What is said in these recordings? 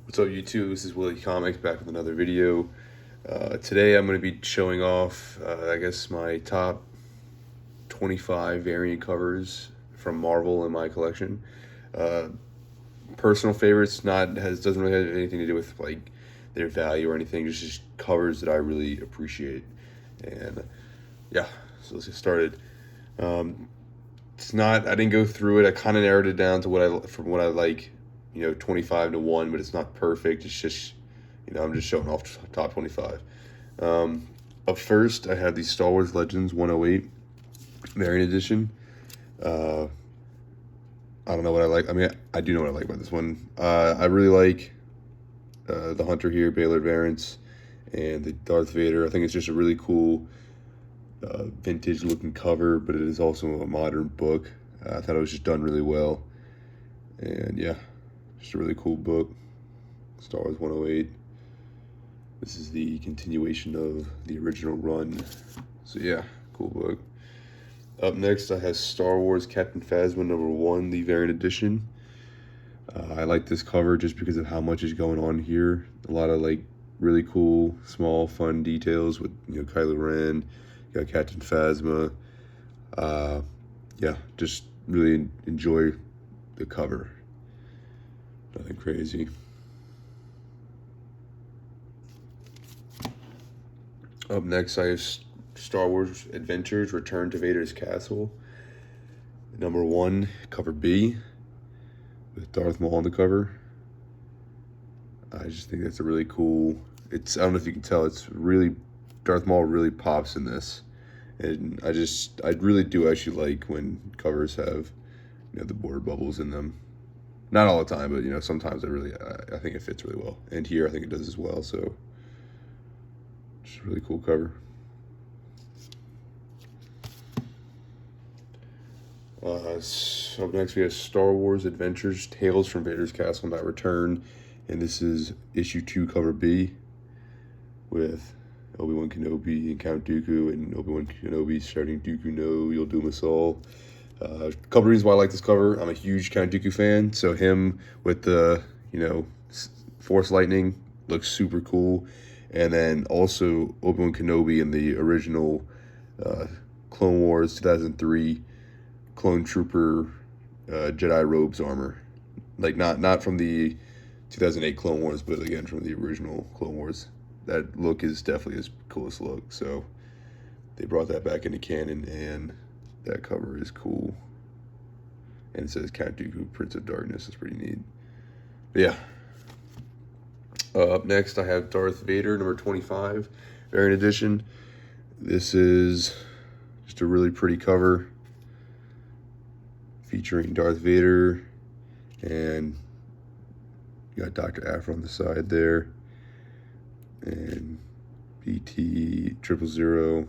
What's up, YouTube? This is Willie Comics back with another video. Today I'm going to be showing off, I guess, my top 25 variant covers from Marvel in my collection. Uh, Personal favorites, not has doesn't really have anything to do with like their value or anything. Just covers that I really appreciate. And yeah, so let's get started. Um, it's not. I didn't go through it. I kind of narrowed it down to from what I like. 25 to 1, but it's not perfect. It's just, I'm just showing off top 25. Um, Up first, I have the Star Wars Legends 108 variant edition. Uh, I don't know what I like. I mean, I do know what I like about this one. I really like the Hunter here, Baylor variants, and the Darth Vader. I think it's just a really cool vintage looking cover, but it is also a modern book. I thought it was just done really well. And yeah, just a really cool book. Star Wars 108. This is the continuation of the original run. So yeah, cool book. Up next, I have Star Wars Captain Phasma #1, the variant edition. I like this cover just because of how much is going on here. A lot of like really cool, small, fun details with Kylo Ren, you got Captain Phasma. Yeah, just really enjoy the cover. Nothing crazy. Up next, I have Star Wars Adventures Return to Vader's Castle. #1, cover B, with Darth Maul on the cover. I just think that's a really cool. I don't know if you can tell. It's really Darth Maul really pops in this, and I really do actually like when covers have, the border bubbles in them. Not all the time, but sometimes I think it fits really well. And here I think it does as well. So, just a really cool cover. So up next we have Star Wars Adventures Tales from Vader's Castle Not Return, and this is issue 2, cover B, with Obi-Wan Kenobi and Count Dooku, and Obi-Wan Kenobi shouting, "Dooku, no, you'll doom us all." A couple reasons why I like this cover. I'm a huge Count Dooku fan, so him with the Force lightning looks super cool, and then also Obi-Wan Kenobi in the original Clone Wars 2003 Clone Trooper Jedi robes armor, like not from the 2008 Clone Wars, but again from the original Clone Wars. That look is definitely his coolest look. So they brought that back into canon, and that cover is cool. And it says Count Dooku, Prince of Darkness. It's pretty neat. But yeah. Up next, I have Darth Vader #25 variant edition. This is just a really pretty cover, featuring Darth Vader, and you got Dr. Aphra on the side there, and BT 000.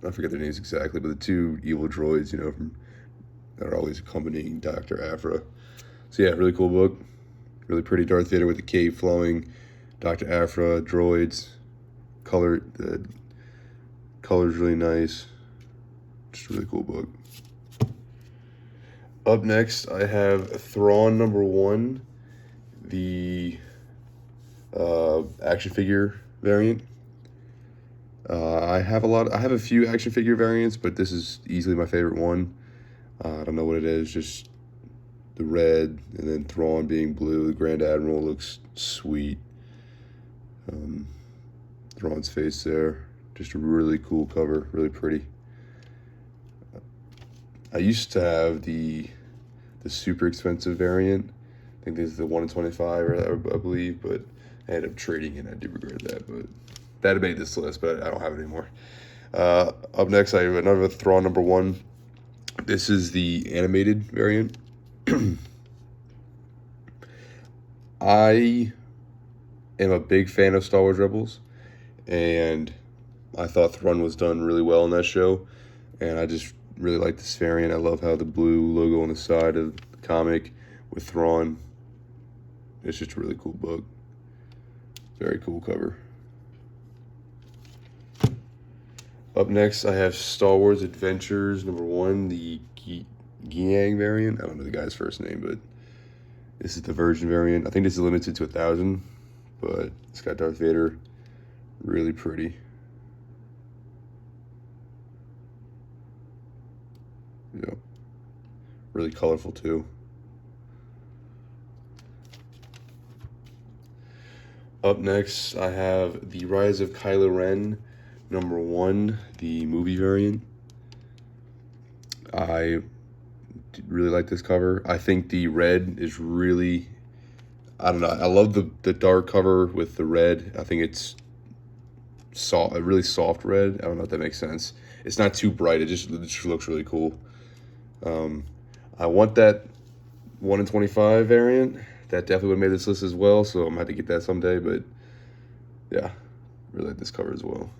I forget their names exactly, but the two evil droids, that are always accompanying Dr. Aphra. So yeah, really cool book. Really pretty Darth Vader with the cape flowing, Dr. Aphra, droids, the color's really nice. Just a really cool book. Up next, I have Thrawn #1, the action figure variant. I have a few action figure variants, but this is easily my favorite one. I don't know what it is, just the red, and then Thrawn being blue. The Grand Admiral looks sweet. Thrawn's face there, just a really cool cover, really pretty. I used to have the super expensive variant. I think this is the 1 in 25, I believe, but I ended up trading it. I do regret that, but that made this list, but I don't have it anymore. Up next, I have another Thrawn #1. This is the animated variant. I am a big fan of Star Wars Rebels, and I thought Thrawn was done really well in that show, and I just really like this variant. I love how the blue logo on the side of the comic with Thrawn. It's just a really cool book. Very cool cover. Up next, I have Star Wars Adventures #1, the Giang variant. I don't know the guy's first name, but This is the Virgin variant. I think this is limited to 1,000, but it's got Darth Vader. Really pretty. Yep. Really colorful too. Up next, I have The Rise of Kylo Ren, #1, the movie variant. I really like this cover. I think the red is really, I don't know, I love the dark cover with the red. I think it's soft, a really soft red. I don't know if that makes sense. It's not too bright. It just looks really cool. I want that 1 in 25 variant. That definitely would have made this list as well, so I'm gonna have to get that someday, but yeah, really like this cover as well.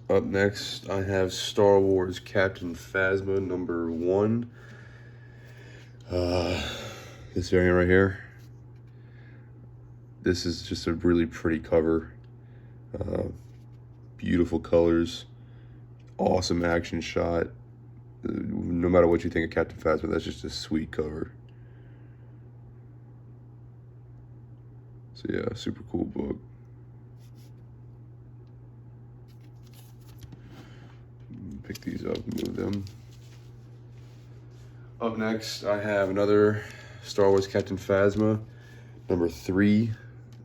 Up next, I have Star Wars Captain Phasma #1. This variant right here. This is just a really pretty cover. Beautiful colors, awesome action shot. No matter what you think of Captain Phasma, that's just a sweet cover. So yeah, super cool book. Pick these up and move them. Up next, I have another Star Wars Captain Phasma, #3,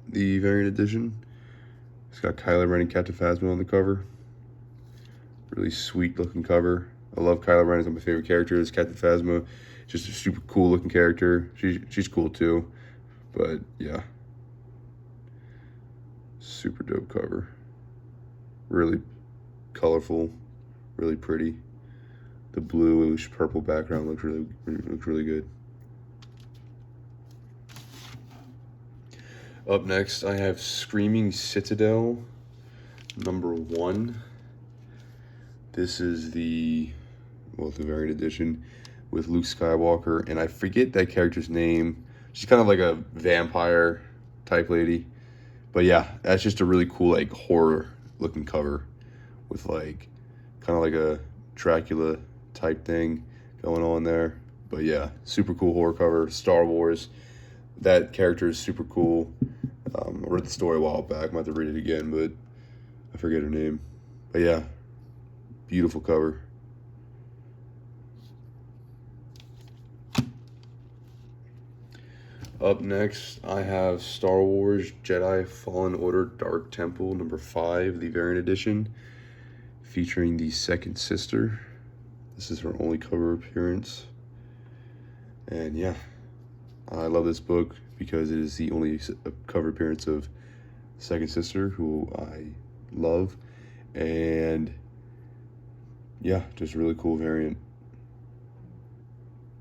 the variant edition. It's got Kylo Ren and Captain Phasma on the cover. Really sweet looking cover. I love Kylo Ren. He's one of my favorite characters. Captain Phasma, just a super cool looking character. She's cool too, but yeah, super dope cover. Really colorful, really pretty. The bluish purple background looks really good. Up next, I have Screaming Citadel, #1. This is the variant edition with Luke Skywalker, and I forget that character's name. She's kind of like a vampire type lady. But yeah, that's just a really cool, like, horror looking cover with like kind of like a Dracula type thing going on there. But yeah, super cool horror cover. Star Wars. That character is super cool. I read the story a while back. I'm about to read it again, but I forget her name. But yeah, beautiful cover. Up next, I have Star Wars Jedi Fallen Order Dark Temple #5, the variant edition, featuring the second sister. This is her only cover appearance. And yeah, I love this book because it is the only cover appearance of second sister, who I love. And yeah, just really cool variant.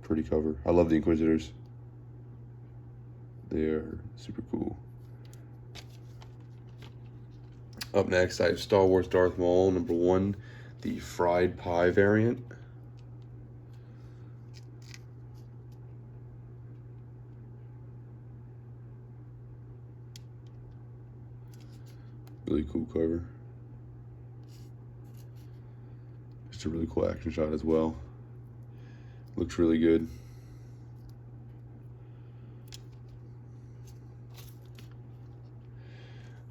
Pretty cover. I love the Inquisitors. They are super cool. Up next, I have Star Wars Darth Maul #1, the fried pie variant. Really cool cover. Just a really cool action shot as well. Looks really good.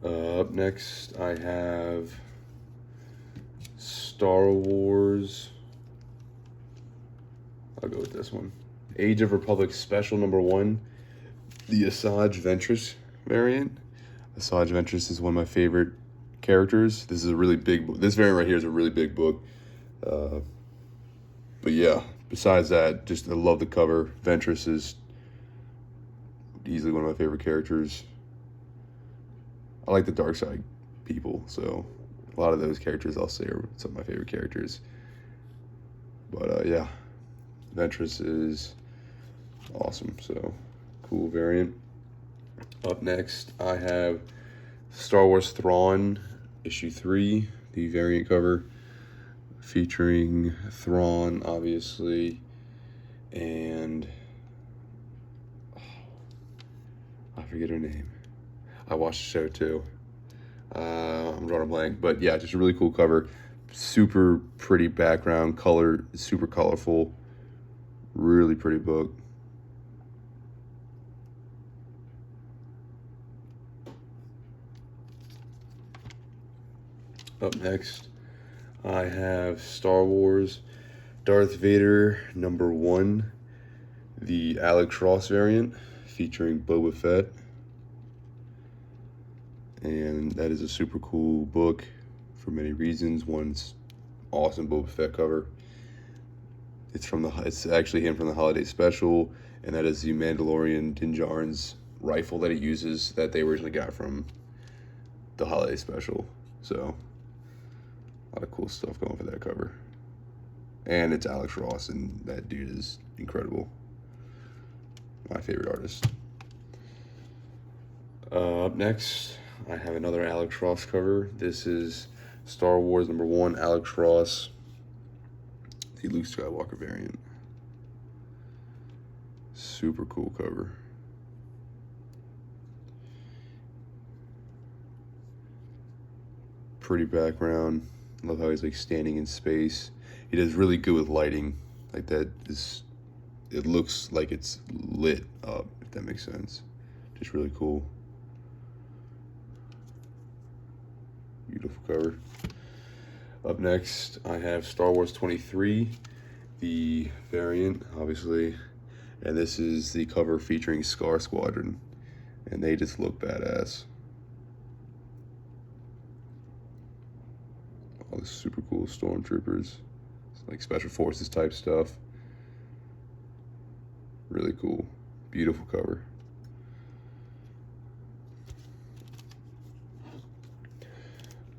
Up next, I have Star Wars. I'll go with this one. Age of Republic Special #1, the Asajj Ventress variant. Asajj Ventress is one of my favorite characters. This is a really big book. This variant right here is a really big book. But yeah, besides that, just I love the cover. Ventress is easily one of my favorite characters. I like the dark side people, so a lot of those characters I'll say are some of my favorite characters. But yeah, Ventress is awesome, so cool variant. Up next, I have Star Wars Thrawn #3, the variant cover, featuring Thrawn, obviously, and I forget her name. I watched the show too. I'm drawing a blank, but yeah, just a really cool cover. Super pretty background, color, super colorful, really pretty book. Up next, I have Star Wars Darth Vader #1, the Alex Ross variant featuring Boba Fett. And that is a super cool book for many reasons. One's awesome Boba Fett cover. It's actually him from the holiday special, and that is the Mandalorian Din Djarin's rifle that he uses that they originally got from the holiday special. So a lot of cool stuff going for that cover. And it's Alex Ross, and that dude is incredible. My favorite artist. Up next, I have another Alex Ross cover. This is Star Wars #1, Alex Ross, the Luke Skywalker variant. Super cool cover. Pretty background. Love how he's like standing in space. He does really good with lighting. Like that is, it looks like it's lit up, if that makes sense. Just really cool. Beautiful cover. Up next, I have Star Wars 23, the variant, obviously. And this is the cover featuring Scar Squadron. And they just look badass. All the super cool stormtroopers. It's like special forces type stuff. Really cool. Beautiful cover.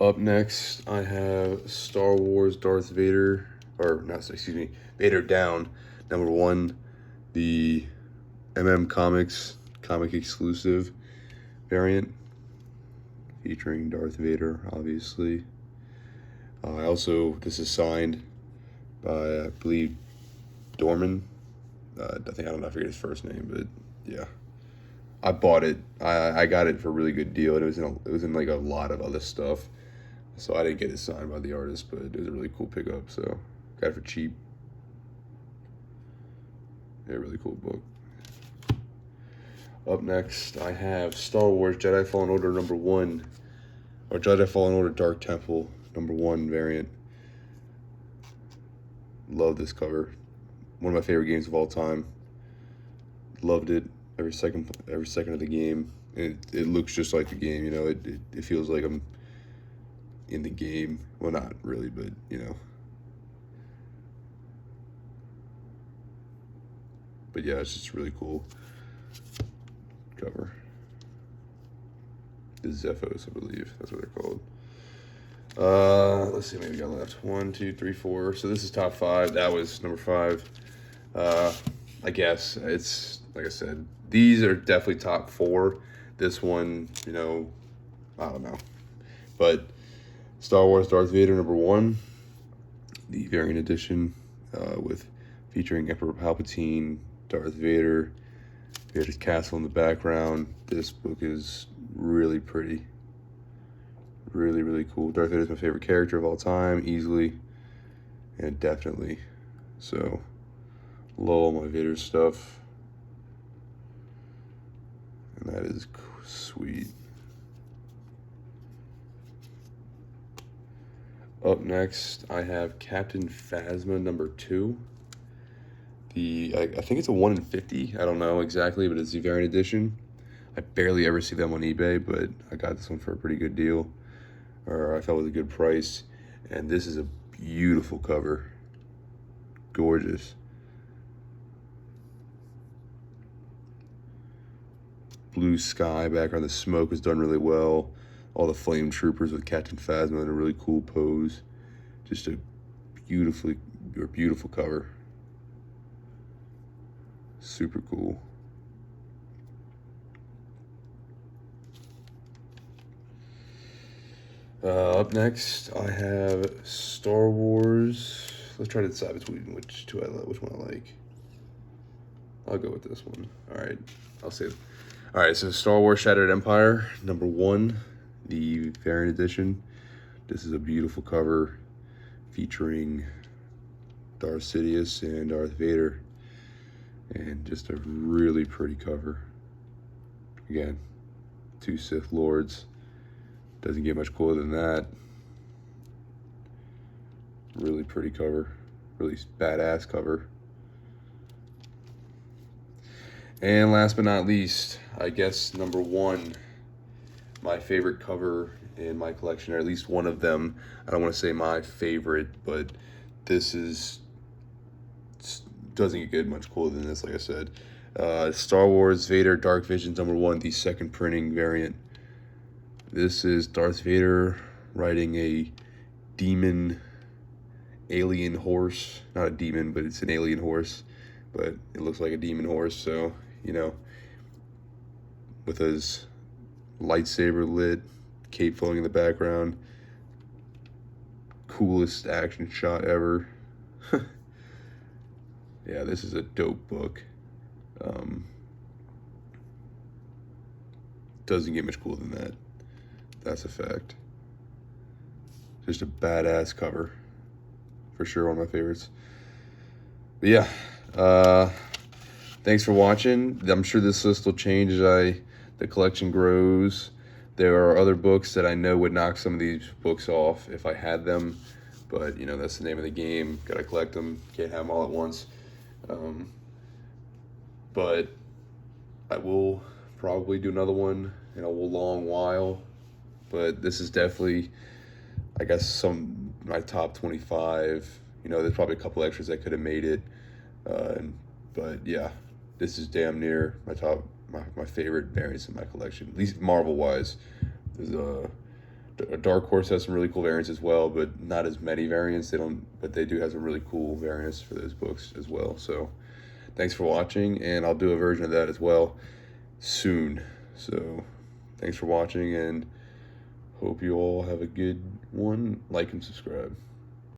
Up next, I have Star Wars Darth Vader, or not, excuse me, Vader Down, #1, the Comics comic exclusive variant, featuring Darth Vader, obviously. This is signed by, I believe, Dorman. I forget his first name, but yeah. I bought it. I got it for a really good deal, and it was in like a lot of other stuff. So I didn't get it signed by the artist, but it was a really cool pickup, so got it for cheap. Yeah, really cool book. Up next, I have Star Wars Jedi Fallen Order #1, or Jedi Fallen Order Dark Temple #1 variant. Love this cover. One of my favorite games of all time. Loved it every second of the game. And it looks just like the game, you know. It feels like I'm in the game. Well, not really, but you know. But yeah, it's just really cool cover. The Zephos, I believe. That's what they're called. Let's see how many we got left. 1, 2, 3, 4. So this is top 5. That was #5. I guess it's, like I said, these are definitely top 4. This one, you know, I don't know. But Star Wars Darth Vader #1, the variant edition, with featuring Emperor Palpatine, Darth Vader, Vader's castle in the background. This book is really pretty. Really, really cool. Darth Vader is my favorite character of all time, easily and definitely. So, love all my Vader stuff. And that is sweet. Up next, I have Captain Phasma #2. I think it's a 1 in 50. I don't know exactly, but it's the variant edition. I barely ever see them on eBay, but I got this one for a pretty good deal. Or I felt it was a good price. And this is a beautiful cover. Gorgeous. Blue sky background. The smoke is done really well. All the flame troopers with Captain Phasma in a really cool pose. Just a beautiful cover. Super cool. Up next, I have Star Wars. Let's try to decide between which one I like. I'll go with this one. All right, I'll save. All right, so Star Wars Shattered Empire #1, the variant edition. This is a beautiful cover. featuring Darth Sidious and Darth Vader, and just a really pretty cover. Again, 2 Sith Lords. Doesn't get much cooler than that. Really pretty cover. Really badass cover. And last but not least, I guess number 1, my favorite cover in my collection, or at least one of them. I don't want to say my favorite, but this doesn't get much cooler than this, like I said. Star Wars Vader Dark Visions #1, the second printing variant. This is Darth Vader riding a demon alien horse. Not a demon, but it's an alien horse, but it looks like a demon horse, so, you know, with his lightsaber lit, cape flowing in the background. Coolest action shot ever. Yeah, this is a dope book. Doesn't get much cooler than that. That's a fact. Just a badass cover. For sure, one of my favorites. But yeah, thanks for watching. I'm sure this list will change as the collection grows. There are other books that I know would knock some of these books off if I had them, but you know, that's the name of the game. Gotta collect them. Can't have them all at once. But I will probably do another one in a long while. But this is definitely, I guess, my top 25. You know, there's probably a couple extras that could have made it. But yeah, this is damn near my favorite variants in my collection, at least Marvel wise. There's Dark Horse has some really cool variants as well, but not as many variants. But they do have some really cool variants for those books as well. So thanks for watching, and I'll do a version of that as well soon. So thanks for watching, and hope you all have a good one. Like and subscribe.